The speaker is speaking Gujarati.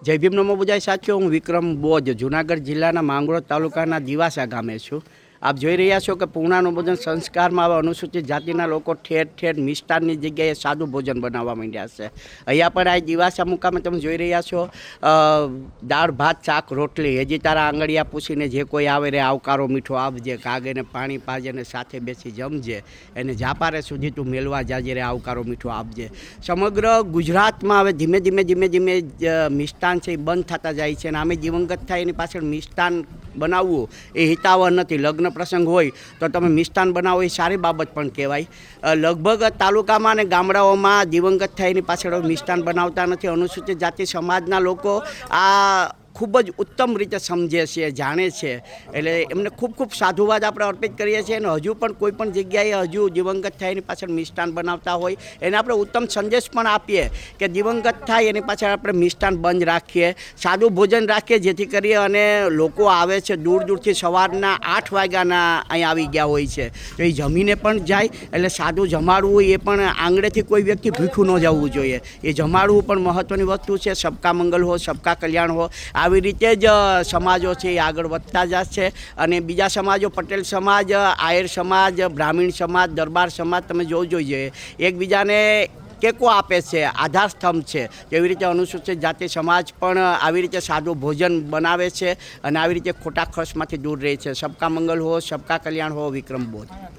જય ભીમ નમો બુજાય સાથીઓ, હું વિક્રમ બોજ જૂનાગઢ જિલ્લાના માંગરોળ તાલુકાના દિવાસા ગામે છું. આપ જોઈ રહ્યા છો કે પૂર્ણાનું ભોજન સંસ્કારમાં હવે અનુસૂચિત જાતિના લોકો ઠેર ઠેર મિષ્ટાનની જગ્યાએ સાદું ભોજન બનાવવા માંડ્યા છે. અહીંયા પણ આ દિવાસા મુકામે તમે જોઈ રહ્યા છો દાળ ભાત શાક રોટલી, હજી તારા આંગળીયા પૂછીને જે કોઈ આવે રે આવકારો મીઠો આપજે, કાગેને પાણી પાજે ને સાથે બેસી જમજે, એને જાપારે સુધી તું મેળવા જાજે રે આવકારો મીઠો આપજે. સમગ્ર ગુજરાતમાં હવે ધીમે ધીમે મિષ્ટાન છે એ બંધ થતા જાય છે અને અમે દિવંગત થાય એની પાછળ મિષ્ટાન બનાવવું એ હિતાવહ નથી. લગ્ન પ્રસંગ હોય તો તમે મિષ્ટાન બનાવો એ સારી બાબત પણ કહેવાય. લગભગ તાલુકામાં અને ગામડાઓમાં દિવંગત થાય એની પાછળ મિષ્ટાન બનાવતા નથી. અનુસૂચિત જાતિ સમાજના લોકો આ ખૂબ જ ઉત્તમ રીતે સમજે છે, જાણે છે, એટલે એમને ખૂબ ખૂબ સાધુવાદ આપણે અર્પિત કરીએ છીએ. અને હજુ પણ કોઈ પણ જગ્યાએ હજુ દિવંગત થાય એની પાછળ મિષ્ટાન બનાવતા હોય એને આપણે ઉત્તમ સંદેશ પણ આપીએ કે દિવંગત થાય એની પાછળ આપણે મિષ્ટાન બંધ રાખીએ, સાદું ભોજન રાખીએ, જેથી કરીએ અને લોકો આવે છે દૂર દૂરથી સવારના 8 વાગ્યાના અહીં આવી ગયા હોય છે તો એ જમીને પણ જાય. એટલે સાદું જમાડવું એ પણ આંગળેથી કોઈ વ્યક્તિ ભૂખ્યું ન જવું જોઈએ, એ જમાડવું પણ મહત્ત્વની વસ્તુ છે. સબકા મંગલ હો, સબકા કલ્યાણ હો, આવી રીતે જ સમાજો છે એ આગળ વધતા જશે. અને બીજા સમાજો, પટેલ સમાજ, આયર સમાજ, બ્રાહ્મણ સમાજ, દરબાર સમાજ, તમે જોવું જોઈએ એકબીજાને ટેકો આપે છે, આધાર સ્તંભ છે. એવી રીતે અનુસૂચિત જાતિ સમાજ પણ આવી રીતે સાદું ભોજન બનાવે છે અને આવી રીતે ખોટા ખર્ચમાંથી દૂર રહે છે. સબકા મંગલ હો, સબકા કલ્યાણ હો. વિક્રમ બોધ.